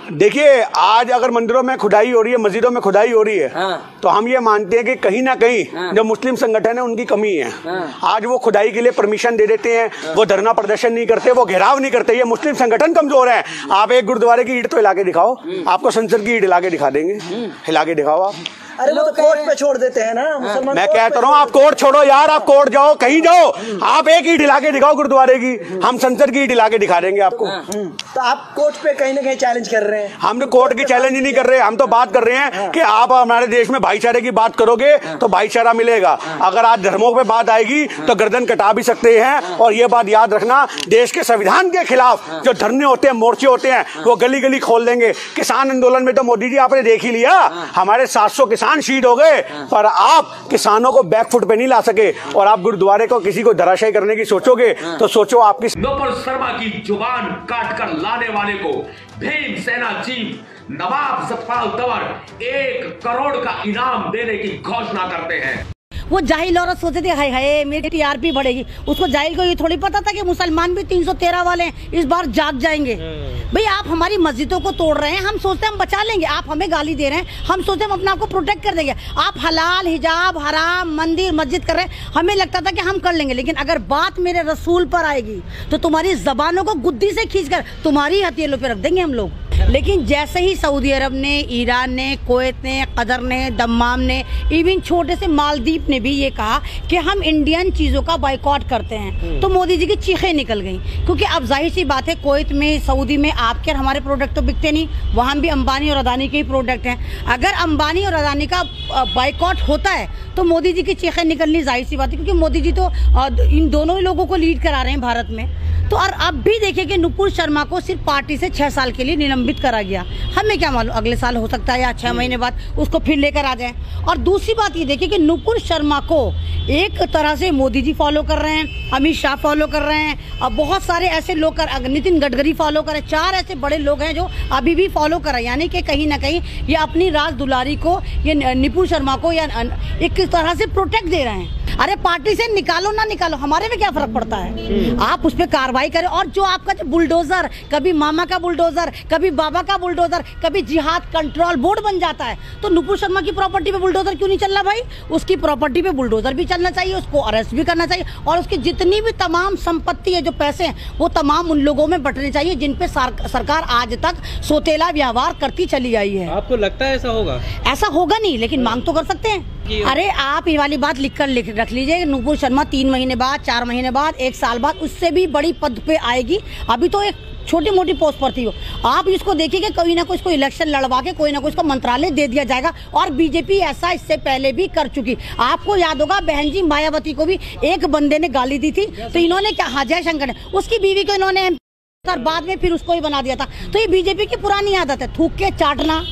देखिए, आज अगर मंदिरों में खुदाई हो रही है, मस्जिदों में खुदाई हो रही है, तो हम ये मानते हैं कि कहीं ना कहीं जो मुस्लिम संगठन है उनकी कमी है। आज वो खुदाई के लिए परमिशन दे देते हैं, वो धरना प्रदर्शन नहीं करते, वो घेराव नहीं करते। ये मुस्लिम संगठन कमजोर है। आप एक गुरुद्वारे की ईंट तो हिला के दिखाओ, आपको संसद की ईंट हिला के दिखा देंगे। हिला के दिखाओ आप। अरे वो तो कोर्ट पे छोड़ देते हैं ना मुसलमान। मैं कहता रहा हूँ, आप कोर्ट छोड़ो यार, आप कोर्ट जाओ, कहीं जाओ, आप एक ईंट हिला के दिखाओ गुरुद्वारे की, हम संसद की ईंट हिला के दिखा देंगे आपको। तो आप कोर्ट पे कहीं ना कहीं चैलेंज कर रहे हैं। हम तो कोर्ट की चैलेंज ही नहीं कर रहे, हम तो बात कर रहे हैं कि आप हमारे देश में भाईचारे की बात करोगे तो भाईचारा मिलेगा। अगर आज धर्मों पे बात आएगी तो गर्दन कटा भी सकते हैं। और ये बात याद रखना, देश के संविधान के खिलाफ जो धरने होते हैं, मोर्चे होते हैं, वो गली गली खोल देंगे। किसान आंदोलन में तो मोदी जी आपने देख ही लिया, हमारे 700 किसान शहीद हो गए, पर आप किसानों को बैकफुट पे नहीं ला सके। और आप गुरुद्वारे को किसी को धराशायी करने की सोचोगे तो सोचो आपकी। नुपुर शर्मा की जुबान काट कर लाने वाले को भीम सेना चीफ नवाब जफर तंवर 1 करोड़ का इनाम देने की घोषणा करते हैं। वो जाहिल औरत सोचते थे हाय हाय मेरी टीआरपी बढ़ेगी। उसको जाहिल को ये थोड़ी पता था कि मुसलमान भी 313 वाले हैं, इस बार जाग जाएंगे। भाई आप हमारी मस्जिदों को तोड़ रहे हैं, हम सोचते हैं हम बचा लेंगे। आप हमें गाली दे रहे हैं, हम सोचते हैं हम अपने आप को प्रोटेक्ट कर देंगे। आप हलाल, हिजाब, हराम, मंदिर, मस्जिद कर रहे हैं, हमें लगता था कि हम कर लेंगे। लेकिन अगर बात मेरे रसूल पर आएगी तो तुम्हारी जबानों को गुद्दी से खींचकर तुम्हारी हथेलियों पे रख देंगे हम लोग। लेकिन जैसे ही सऊदी अरब ने, ईरान ने, कुवैत ने, कतर ने, दम्माम ने, इवन छोटे से मालदीव ने भी ये कहा कि हम इंडियन चीज़ों का बाइकॉट करते हैं, तो मोदी जी की चीखें निकल गई। क्योंकि अब जाहिर सी बात है, कुवैत में, सऊदी में आपके और हमारे प्रोडक्ट तो बिकते नहीं, वहाँ भी अंबानी और अदानी के ही प्रोडक्ट हैं। अगर अंबानी और अदानी का बाइकॉट होता है तो मोदी जी की चीखें निकलनी जाहिर सी बात है, क्योंकि मोदी जी तो इन दोनों ही लोगों को लीड करा रहे हैं भारत में। तो और अब भी देखिए कि नुपुर शर्मा को सिर्फ पार्टी से 6 साल के लिए निलंबित करा गया। हमें क्या मालूम, अगले साल हो सकता है या 6 महीने बाद उसको फिर लेकर आ जाए। और दूसरी बात ये देखिए कि नुपुर शर्मा को एक तरह से मोदी जी फॉलो कर रहे हैं, अमित शाह फॉलो कर रहे हैं, और बहुत सारे ऐसे लोग नितिन गडकरी फॉलो कर रहे हैं। 4 ऐसे बड़े लोग हैं जो अभी भी फॉलो कर रहे हैं। यानी कि कहीं ना कहीं ये अपनी राज दुलारी को, ये नुपुर शर्मा को या एक तरह से प्रोटेक्ट दे रहे हैं। अरे पार्टी से निकालो ना निकालो, हमारे में क्या फर्क पड़ता है, आप उस पर कार्रवाई करें। और जो आपका जो बुलडोजर, कभी मामा का बुलडोजर, कभी बाबा का बुलडोजर, कभी जिहाद कंट्रोल बोर्ड बन जाता है, तो नुपुर शर्मा की प्रॉपर्टी पे बुलडोजर क्यों नहीं चल रहा भाई? उसकी प्रॉपर्टी पे बुलडोजर भी चलना चाहिए, उसको अरेस्ट भी करना चाहिए, और उसकी जितनी भी तमाम संपत्ति है, जो पैसे हैं, वो तमाम उन लोगों में बंटने चाहिए जिन पे सरकार आज तक सोतेला व्यवहार करती चली आई है। आपको लगता है ऐसा होगा? ऐसा होगा नहीं, लेकिन मांग तो कर सकते हैं। अरे आप ये वाली बात लिख रख लीजिए, नुपुर शर्मा 3 महीने बाद, 4 महीने बाद, 1 साल बाद उससे भी बड़ी पद पे आएगी। अभी तो एक छोटी मोटी पोस्ट पर थी वो। आप इसको देखिए कि कोई ना कोई इसको इलेक्शन लड़वा के कोई ना कोई इसको मंत्रालय दे दिया जाएगा। और बीजेपी ऐसा इससे पहले भी कर चुकी। आपको याद होगा बहन जी मायावती को भी एक बंदे ने गाली दी थी, तो इन्होंने क्या, हाँ जय शंकर ने, उसकी बीवी को इन्होंने बाद में फिर उसको ही बना दिया था। तो ये बीजेपी की पुरानी आदत है, थूक के चाटना।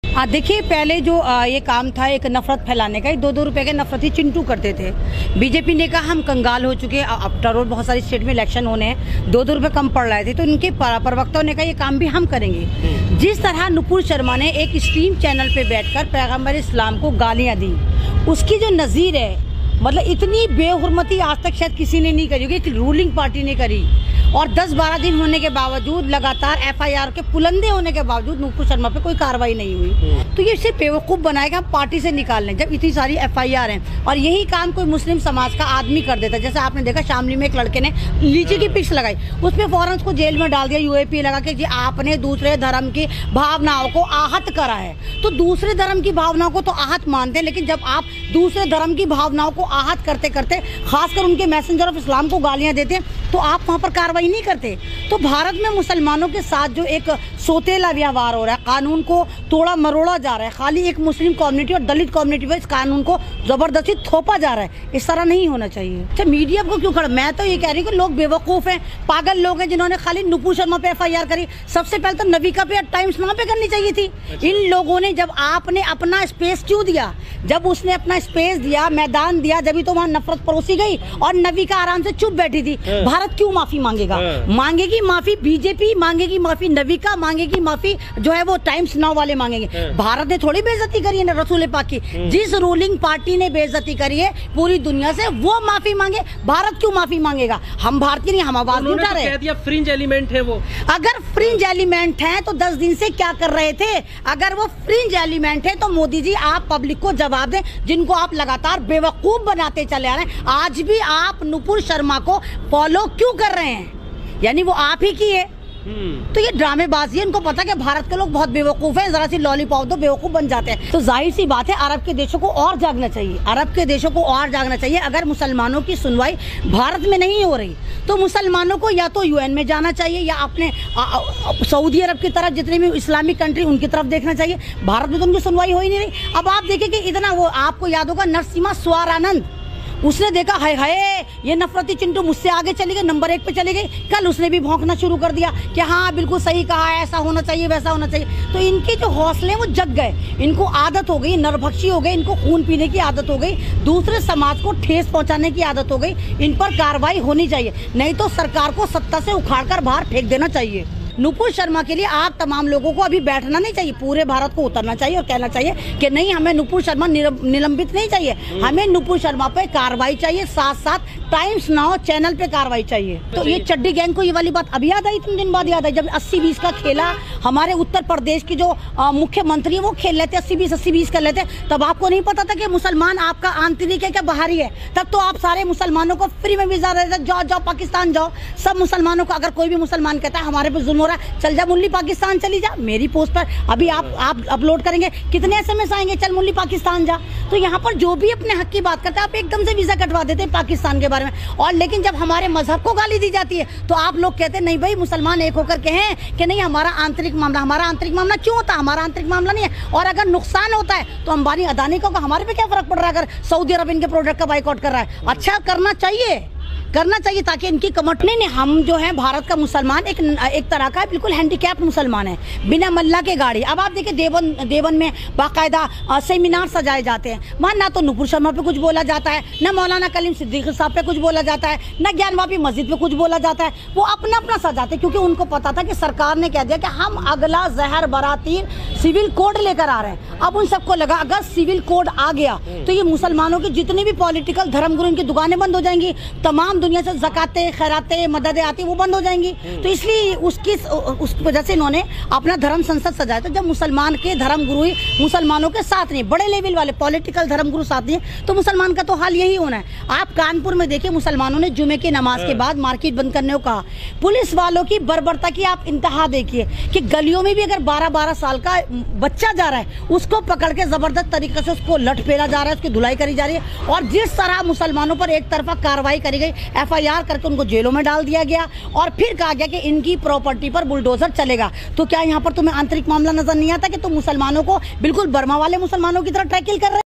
हाँ देखिए, पहले जो ये काम था एक नफरत फैलाने का, 2-2 रुपए के नफरती चिंटू करते थे। बीजेपी ने कहा हम कंगाल हो चुके हैं, आफ्टर ऑल बहुत सारी स्टेट में इलेक्शन होने हैं, 2-2 रुपए कम पड़ रहे थे, तो इनके प्रवक्ताओं ने कहा ये काम भी हम करेंगे। जिस तरह नुपुर शर्मा ने एक स्ट्रीम चैनल पे बैठकर पैगंबर इस्लाम को गालियाँ दी, उसकी जो नज़ीर है, मतलब इतनी बेहुरमती आज तक शायद किसी ने नहीं करी होगी, रूलिंग पार्टी ने करी। और 10-12 दिन होने के बावजूद, लगातार FIR के पुलंदे होने के बावजूद नुपुर शर्मा पे कोई कार्रवाई नहीं हुई। तो ये सिर्फ बेवकूफ़ बनाएगा हम पार्टी से निकाल लें, जब इतनी सारी FIR हैं। और यही काम कोई मुस्लिम समाज का आदमी कर देता। जैसे आपने देखा शामली में एक लड़के ने लीची की पिक्स लगाई, उसमें फौरन उसको जेल में डाल दिया, UAP लगा के, जी आपने दूसरे धर्म की भावनाओं को आहत करा है। तो दूसरे धर्म की भावनाओं को तो आहत मानते हैं, लेकिन जब आप दूसरे धर्म की भावनाओं को आहत करते करते खासकर उनके मैसेंजर ऑफ इस्लाम को गालियाँ देते हैं, तो आप वहाँ पर कार्रवाई नहीं करते। तो भारत में मुसलमानों के साथ जो एक सोतेला व्यवहार हो रहा है, कानून को तोड़ा मरोड़ा जा रहा है, खाली एक मुस्लिम कम्युनिटी और दलित कम्युनिटी पर इस कानून को जबरदस्ती थोपा जा रहा है, इस तरह नहीं होना चाहिए। अच्छा मीडिया को क्यों खड़ा, मैं तो ये कह रही हूँ कि लोग बेवकूफ़ हैं, पागल लोग हैं, जिन्होंने खाली नुपुर शर्मा पे FIR करी। सबसे पहले तो नविका पे, टाइम्स नाउ पे करनी चाहिए थी। इन लोगों ने, जब आपने अपना स्पेस क्यों दिया, जब उसने अपना स्पेस दिया, मैदान दिया, जब तो वहाँ नफरत परोसी गई और नविका आराम से चुप बैठी थी। भारत भारत क्यों माफी मांगेगा? मांगेगी माफी बीजेपी, मांगेगी माफी नविका, मांगेगी माफी जो है वो टाइम्स नाउ वाले मांगेंगे। भारत ने थोड़ी बेइज्जती करी है ना रसूल पाक की। जिस रूलिंग पार्टी ने बेइज्जती करी है पूरी दुनिया से, वो माफी मांगे। भारत क्यों माफी मांगेगा? हम भारतीय नहीं, हम आवाज नहीं उठा रहे। फ्रिंज एलिमेंट है वो। अगर फ्रिंज एलिमेंट है तो 10 दिन से क्या कर रहे थे? अगर वो फ्रिंज एलिमेंट है तो मोदी जी आप पब्लिक को जवाब दें, जिनको आप लगातार बेवकूफ बनाते चले आ रहे हैं। आज भी आप नुपुर शर्मा को फॉलो क्यों कर रहे हैं? यानी वो आप ही की है। तो ये ड्रामेबाजी है। इनको पता कि भारत के लोग बहुत बेवकूफ हैं, जरा सी लॉलीपॉप दो बेवकूफ बन जाते हैं। तो जाहिर सी बात है अरब के देशों को और जागना चाहिए, अरब के देशों को और जागना चाहिए। अगर मुसलमानों की सुनवाई भारत में नहीं हो रही तो मुसलमानों को या तो यूएन में जाना चाहिए या अपने सऊदी अरब की तरफ, जितने भी इस्लामिक कंट्री उनकी तरफ देखना चाहिए। भारत में तो उनकी सुनवाई हो ही नहीं रही। अब आप देखिए कि इतना, वो आपको याद होगा नरसिम्हा स्वारानंद, उसने देखा हाय हाय ये नफरती चिंटू मुझसे आगे चली गई, नंबर 1 पे चली गई। कल उसने भी भौंकना शुरू कर दिया कि हाँ बिल्कुल सही कहा, ऐसा होना चाहिए वैसा होना चाहिए। तो इनके जो हौसले वो जग गए, इनको आदत हो गई, नरभक्षी हो गई, इनको खून पीने की आदत हो गई, दूसरे समाज को ठेस पहुंचाने की आदत हो गई। इन पर कार्रवाई होनी चाहिए, नहीं तो सरकार को सत्ता से उखाड़कर बाहर फेंक देना चाहिए। नुपुर शर्मा के लिए आप तमाम लोगों को अभी बैठना नहीं चाहिए, पूरे भारत को उतरना चाहिए और कहना चाहिए कि नहीं, हमें नुपुर शर्मा निलंबित नहीं चाहिए, हमें नुपुर शर्मा पे कार्रवाई चाहिए, साथ साथ टाइम्स नाउ चैनल पे कार्रवाई चाहिए। तो ये चड्डी गैंग को ये वाली बात अभी याद आई, 3 दिन बाद याद आई, जब 80-20 का खेला हमारे उत्तर प्रदेश की जो मुख्यमंत्री है वो खेल लेते 80-20 कर लेते। तब आपको नहीं पता था कि मुसलमान आपका आंतरिक है क्या बाहरी है? तब तो आप सारे मुसलमानों को फ्री में वीजा देते, जाओ जाओ पाकिस्तान जाओ। सब मुसलमानों को, अगर कोई भी मुसलमान कहता है हमारे पे जुल्म हो रहा है, चल जा मुल्ली पाकिस्तान चली जा। मेरी पोस्ट पर अभी आप अपलोड करेंगे, कितने SMS आएंगे, चल मुल्ली पाकिस्तान जा। तो यहाँ पर जो भी अपने हक की बात करते हैं आप एकदम से वीजा कटवा देते हैं पाकिस्तान के बारे में। और लेकिन जब हमारे मजहब को गाली दी जाती है तो आप लोग कहते हैं नहीं भाई मुसलमान एक होकर कहें कि नहीं हमारा आंतरिक मामला। हमारा आंतरिक मामला क्यों होता है? हमारा आंतरिक मामला नहीं है। और अगर नुकसान होता है तो अंबानी अदानी को हमारे पे क्या फर्क पड़ रहा है अगर सऊदी अरब इनके प्रोडक्ट का बाइकआउट कर रहा है? अच्छा करना चाहिए ताकि इनकी कमट नहीं। हम जो है भारत का मुसलमान एक तरह का बिल्कुल हैंडीकैप मुसलमान है, बिना मल्ला के गाड़ी। अब आप देखिए देवन में बाकायदा सेमिनार सजाए जाते हैं, वहाँ ना तो नुपुर शर्मा पे कुछ बोला जाता है, ना मौलाना कलीम सिद्दीकी साहब पे कुछ बोला जाता है, ना ज्ञानवापी मस्जिद पे कुछ बोला जाता है। वो अपना सजाते, क्योंकि उनको पता था कि सरकार ने कह दिया कि हम अगला जहर बराती सिविल कोड लेकर आ रहे हैं। अब उन सबको लगा अगर सिविल कोड आ गया तो ये मुसलमानों की जितनी भी पॉलिटिकल धर्मगुरु इनकी दुकानें बंद हो जाएंगी, तमाम दुनिया से ज़काते खैराते मददें आती वो बंद हो जाएंगी। तो इसलिए उस वजह से इन्होंने अपना धर्म संसद सजाया। तो जब मुसलमान के धर्मगुरु ही मुसलमानों के साथ नहीं, बड़े लेवल वाले पॉलिटिकल धर्मगुरु साथ नहीं, तो मुसलमान का तो हाल यही होना है। आप कानपुर में देखिए, मुसलमानों ने जुमे की नमाज के बाद मार्केट बंद करने को कहा। पुलिस वालों की बर्बरता की आप इंतहा देखिए कि गलियों में भी अगर 12-12 साल का बच्चा जा रहा है उसको पकड़ के जबरदस्त तरीके से उसको लटपेला जा रहा है, उसकी धुलाई करी जा रही है। और जिस तरह मुसलमानों पर एक तरफा कार्रवाई करी गई, FIR करके उनको जेलों में डाल दिया गया और फिर कहा गया कि इनकी प्रॉपर्टी पर बुलडोजर चलेगा। तो क्या यहाँ पर तुम्हें आंतरिक मामला नजर नहीं आता कि तुम मुसलमानों को बिल्कुल बर्मा वाले मुसलमानों की तरह टैकल कर रहे हैं?